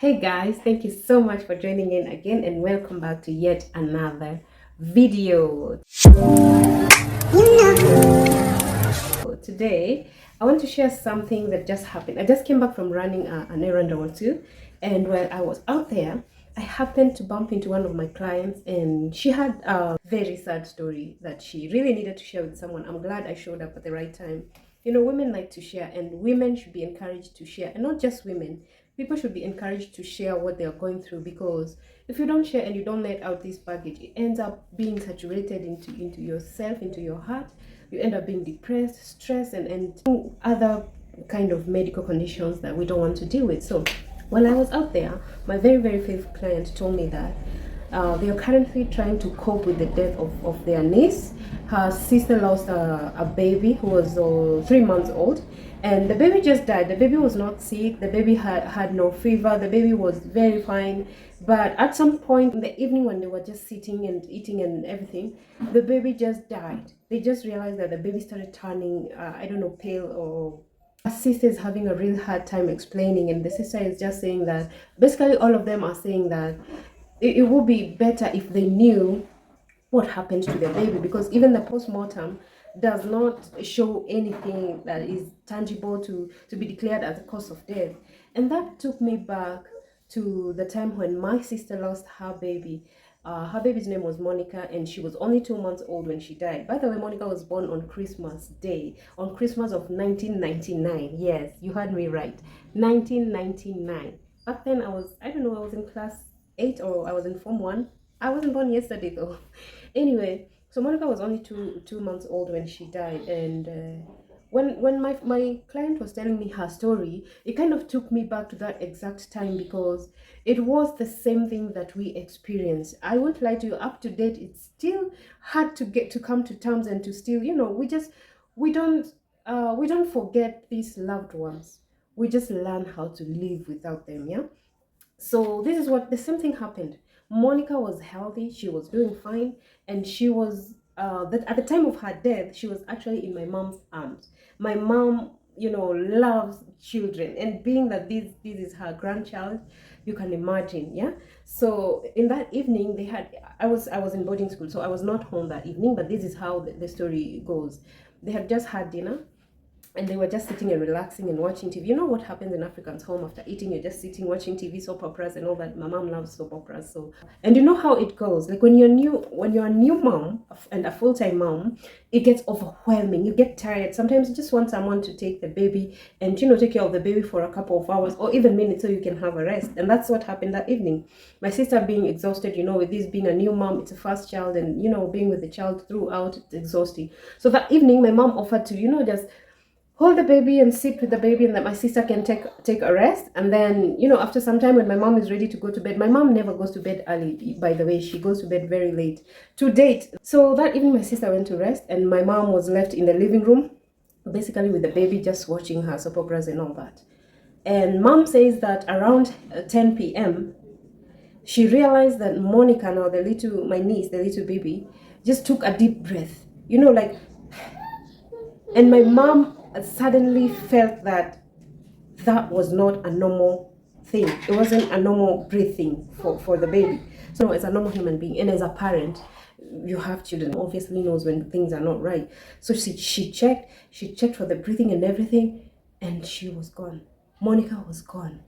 Hey guys, thank you so much for joining in again and welcome back to yet another video. Today, I want to share something that just happened. I just came back from running an errand or two, and while I was out there, I happened to bump into one of my clients, and she had a very sad story that she really needed to share with someone. I'm glad I showed up at the right time. You know, women like to share, and women should be encouraged to share, and not just women. People should be encouraged to share what they are going through, because if you don't share and you don't let out this baggage, it ends up being saturated into yourself, into your heart. You end up being depressed, stressed, and other kind of medical conditions that we don't want to deal with. So while I was out there, my very faithful client told me that they are currently trying to cope with the death of their niece. Her sister lost a baby who was 3 months old, and the baby just died. The baby was not sick, the baby had no fever, the baby was very fine. But at some point in the evening, when they were just sitting and eating and everything, the baby just died. They just realized that the baby started turning I don't know, pale, or her sister is having a real hard time explaining, and the sister is just saying that basically all of them are saying that it would be better if they knew what happened to the baby, because even the post-mortem does not show anything that is tangible to be declared as a cause of death. And that took me back to the time when my sister lost her baby. Her baby's name was Monica, and she was only 2 months old when she died. By the way, Monica was born on Christmas Day, on Christmas of 1999. Yes, you heard me right, 1999. Back then I don't know, I was in class 8 or I was in Form 1. I wasn't born yesterday though. Anyway, so Monica was only two months old when she died, and when my client was telling me her story, it kind of took me back to that exact time, because it was the same thing that we experienced. I won't lie to you, up to date, it's still hard to get to come to terms and to still, we don't forget these loved ones. We just learn how to live without them, yeah. So this is what the same thing happened. Monica was healthy, she was doing fine, and she was that at the time of her death, she was actually in my mom's arms. My mom, loves children, and being that this is her grandchild, you can imagine, yeah. So in that evening, I was in boarding school, so I was not home that evening, but this is how the story goes. They had just had dinner, and they were just sitting and relaxing and watching TV. You know what happens in Africans' home after eating? You're just sitting watching TV, soap operas, and all that. My mom loves soap operas, so, and you know how it goes. Like when you're a new mom and a full-time mom, it gets overwhelming. You get tired. Sometimes you just want someone to take the baby and take care of the baby for a couple of hours or even minutes so you can have a rest. And that's what happened that evening. My sister being exhausted, with this being a new mom, it's a first child, and being with the child throughout, it's exhausting. So that evening, my mom offered to just hold the baby and sit with the baby, and that my sister can take a rest. And then after some time, when my mom is ready to go to bed, my mom never goes to bed early, by the way. She goes to bed very late to date. So that evening, my sister went to rest, and my mom was left in the living room, basically with the baby, just watching her soap operas and all that. And mom says that around 10 p.m. she realized that Monica, now my niece, the little baby, just took a deep breath, like. And my mom suddenly felt that that was not a normal thing. It wasn't a normal breathing for the baby. So as a normal human being, and as a parent, you have children, obviously knows when things are not right. So she checked for the breathing and everything, and she was gone. Monica was gone.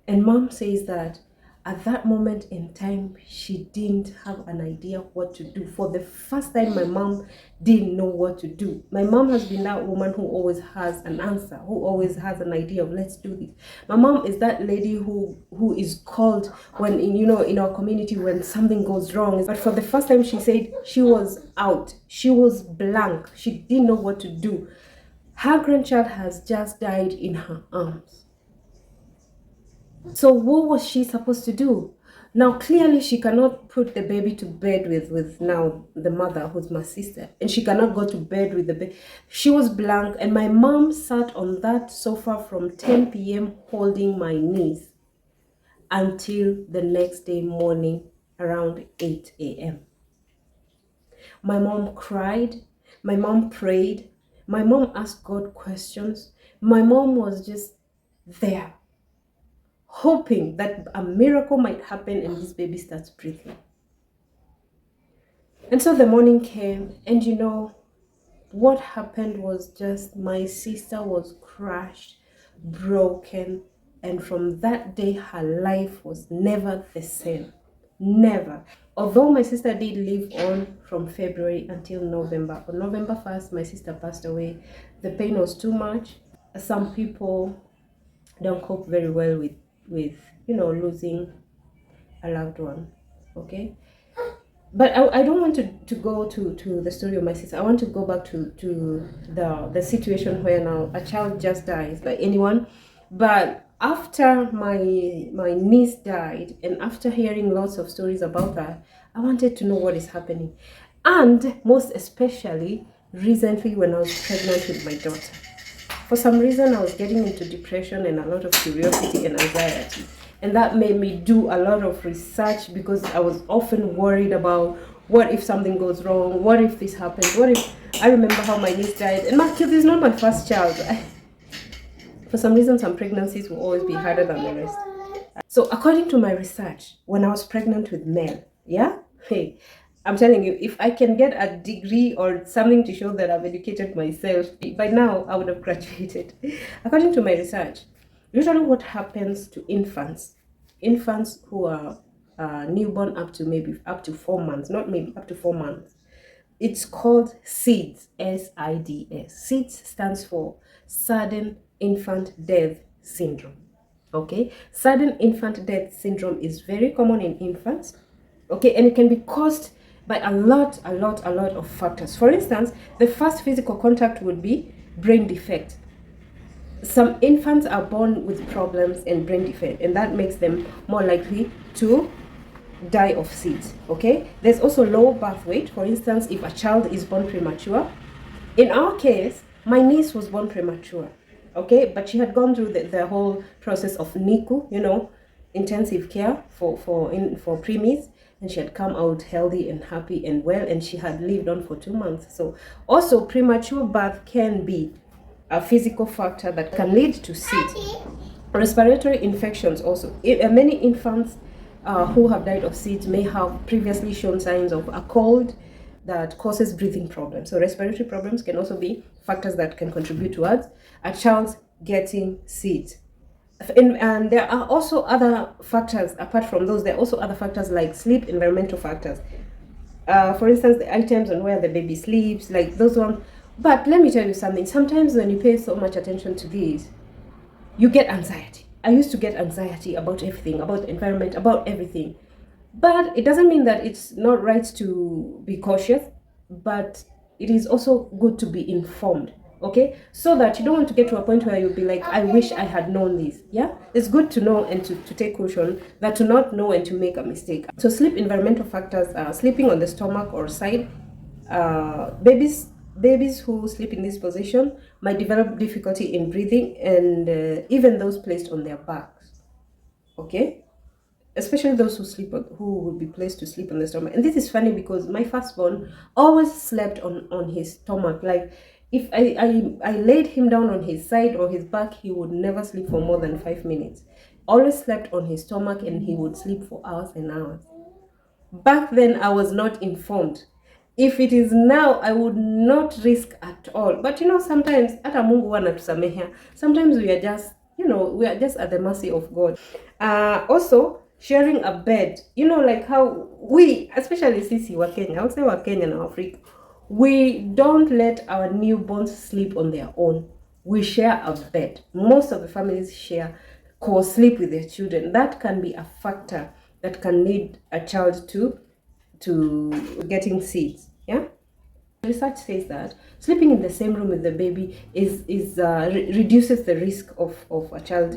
And mom says that at that moment in time, she didn't have an idea what to do. For the first time, my mom didn't know what to do. My mom has been that woman who always has an answer, who always has an idea of, let's do this. My mom is that lady who is called when in our community when something goes wrong. But for the first time, she said she was out. She was blank. She didn't know what to do. Her grandchild has just died in her arms. So what was she supposed to do? Now clearly she cannot put the baby to bed with now the mother, who's my sister, and she cannot go to bed with the baby. She was blank, and my mom sat on that sofa from 10 p.m. holding my niece until the next day morning around 8 a.m. My mom cried, my mom prayed, my mom asked God questions. My mom was just there, hoping that a miracle might happen and this baby starts breathing. And so the morning came, and what happened was just my sister was crushed, broken, and from that day her life was never the same. Never. Although my sister did live on from February until November. On November 1st, my sister passed away. The pain was too much. Some people don't cope very well with losing a loved one. Okay, but I don't want to go to the story of my sister. I want to go back to the situation where now a child just dies by anyone. But after my niece died, and after hearing lots of stories about her, I wanted to know what is happening. And most especially recently, when I was pregnant with my daughter, for some reason I was getting into depression and a lot of curiosity and anxiety, and that made me do a lot of research, because I was often worried about what if something goes wrong, what if this happens, what if I remember how my niece died, and my kid is not my first child. For some reason, some pregnancies will always be harder than the rest. So according to my research, when I was pregnant with Mel, yeah, hey, I'm telling you, if I can get a degree or something to show that I've educated myself, by now I would have graduated. According to my research, usually what happens to infants who are newborn up to maybe up to 4 months, not maybe up to 4 months, it's called SIDS, SIDS. SIDS stands for Sudden Infant Death Syndrome. Okay, sudden infant death syndrome is very common in infants. Okay, and it can be caused by a lot of factors. For instance, the first physical contact would be brain defect. Some infants are born with problems and brain defect, and that makes them more likely to die of SIDS. Okay, there's also low birth weight. For instance, if a child is born premature, in our case, my niece was born premature. Okay, but she had gone through the whole process of NICU, intensive care for preemies, and she had come out healthy and happy and well, and she had lived on for 2 months. So also premature birth can be a physical factor that can lead to SIDS. Respiratory infections also. Many infants who have died of SIDS may have previously shown signs of a cold that causes breathing problems. So respiratory problems can also be factors that can contribute towards a child getting SIDS. And there are also other factors apart from those. There are also other factors like sleep, environmental factors. For instance, the items on where the baby sleeps, like those ones. But let me tell you something. Sometimes when you pay so much attention to these, you get anxiety. I used to get anxiety about everything, about the environment, about everything. But it doesn't mean that it's not right to be cautious, but it is also good to be informed, okay? So that you don't want to get to a point where you'll be like, I wish I had known this, yeah? It's good to know and to take caution, that to not know and to make a mistake. So sleep environmental factors are sleeping on the stomach or side. Babies who sleep in this position might develop difficulty in breathing, and even those placed on their backs, okay? Especially those who would be placed to sleep on the stomach. And this is funny because my firstborn always slept on his stomach. Like if I laid him down on his side or his back, he would never sleep for more than 5 minutes. Always slept on his stomach, and he would sleep for hours and hours. Back then I was not informed. If it is now, I would not risk at all. But sometimes hata Mungu anatusamehea. Sometimes we are just at the mercy of God. Also, sharing a bed. Like how we, especially sisi wa Kenya, I would say wa Kenya and Africa, we don't let our newborns sleep on their own. We share a bed. Most of the families share co-sleep with their children. That can be a factor that can lead a child to getting SIDS. Yeah. Research says that sleeping in the same room with the baby reduces the risk of a child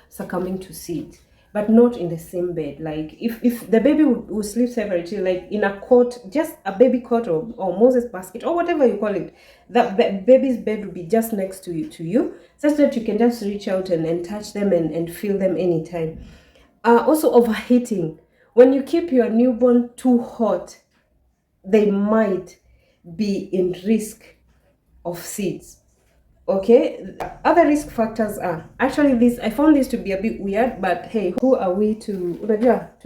succumbing to SIDS, but not in the same bed. Like if the baby would sleep separately, like in a cot, just a baby cot or Moses basket or whatever you call it, that baby's bed would be just next to you, such that you can just reach out and touch them and feel them anytime. Also overheating. When you keep your newborn too hot, they might be in risk of SIDS. Okay, other risk factors are actually this. I found this to be a bit weird, but hey, who are we to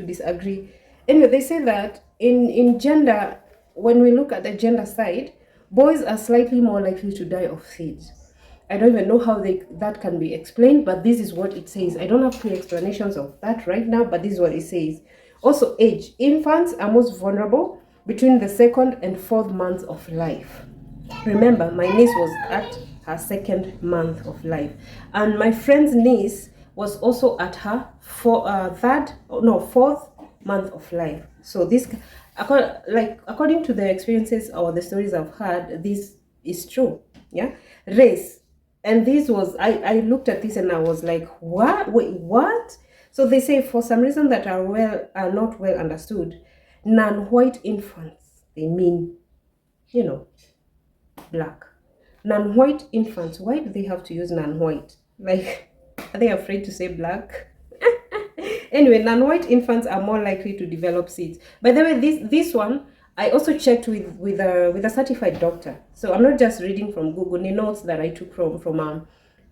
disagree? Anyway, they say that in gender, when we look at the gender side, boys are slightly more likely to die of SIDS. I don't even know how that can be explained, but this is what it says. I don't have clear explanations of that right now, but this is what it says. Also, age. Infants are most vulnerable between the second and fourth months of life. Remember, my niece was at her second month of life, and my friend's niece was also at her fourth month of life. So this, according to the experiences or the stories I've heard, this is true. Yeah, race, and this was I looked at this and I was like, what? Wait, what? So they say for some reason that are not well understood, non-white infants. They mean, you know, black. Non-white infants, why do they have to use non-white? Like, are they afraid to say black? Anyway, non-white infants are more likely to develop SIDS. By the way, this one I also checked with a certified doctor. So I'm not just reading from Google. The notes that I took from a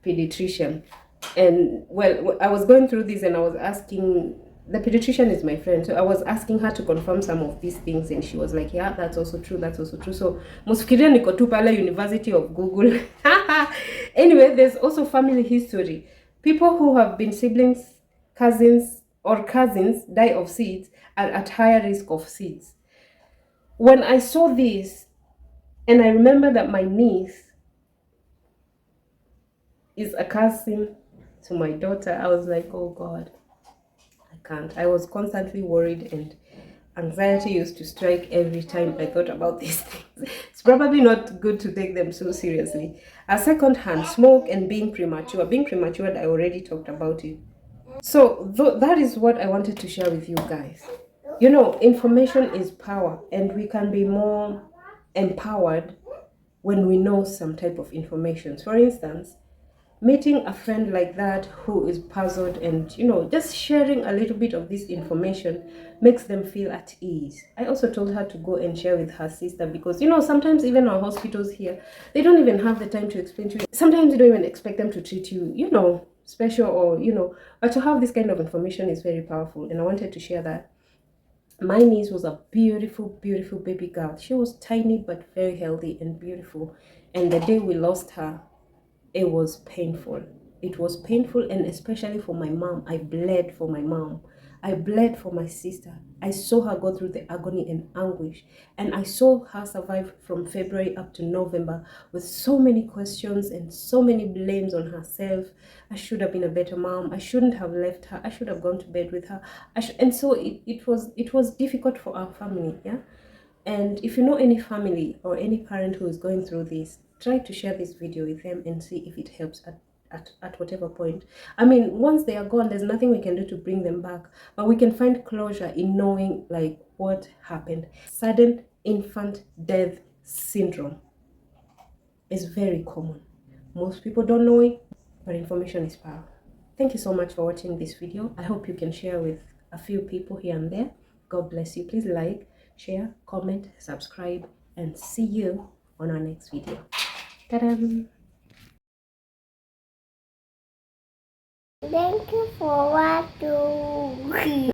pediatrician. And well, I was going through this and I was asking, the pediatrician is my friend, so I was asking her to confirm some of these things, and she was like, yeah, that's also true, that's also true. So mosifikiria niko tu pale University of Google. Anyway, there's also family history. People who have been siblings, cousins die of SIDS are at higher risk of SIDS. When I saw this, and I remember that my niece is a cousin to my daughter, I was like, oh God, I can't. I was constantly worried, and anxiety used to strike every time I thought about these things. It's probably not good to take them so seriously. A second hand, smoke and being premature. Being premature, I already talked about it. So that is what I wanted to share with you guys. You know, information is power, and we can be more empowered when we know some type of information. For instance, meeting a friend like that who is puzzled, and just sharing a little bit of this information makes them feel at ease. I also told her to go and share with her sister, because sometimes even our hospitals here, they don't even have the time to explain to you. Sometimes you don't even expect them to treat you special, or but to have this kind of information is very powerful, and I wanted to share that. My niece was a beautiful, beautiful baby girl. She was tiny but very healthy and beautiful, and the day we lost her, it was painful. It was painful, and especially for my mom. I bled for my mom. I bled for my sister. I saw her go through the agony and anguish, and I saw her survive from February up to November with so many questions and so many blames on herself. I should have been a better mom. I shouldn't have left her. I should have gone to bed with her. And so it was difficult for our family, yeah. And if you know any family or any parent who is going through this, try to share this video with them and see if it helps at whatever point. I mean, once they are gone, there's nothing we can do to bring them back, but we can find closure in knowing like what happened. Sudden infant death syndrome is very common. Most people don't know it, but information is power. Thank you so much for watching this video. I hope you can share with a few people here and there. God bless you. Please like, share, comment, subscribe, and see you on our next video. Ta-da! Thank you for watching.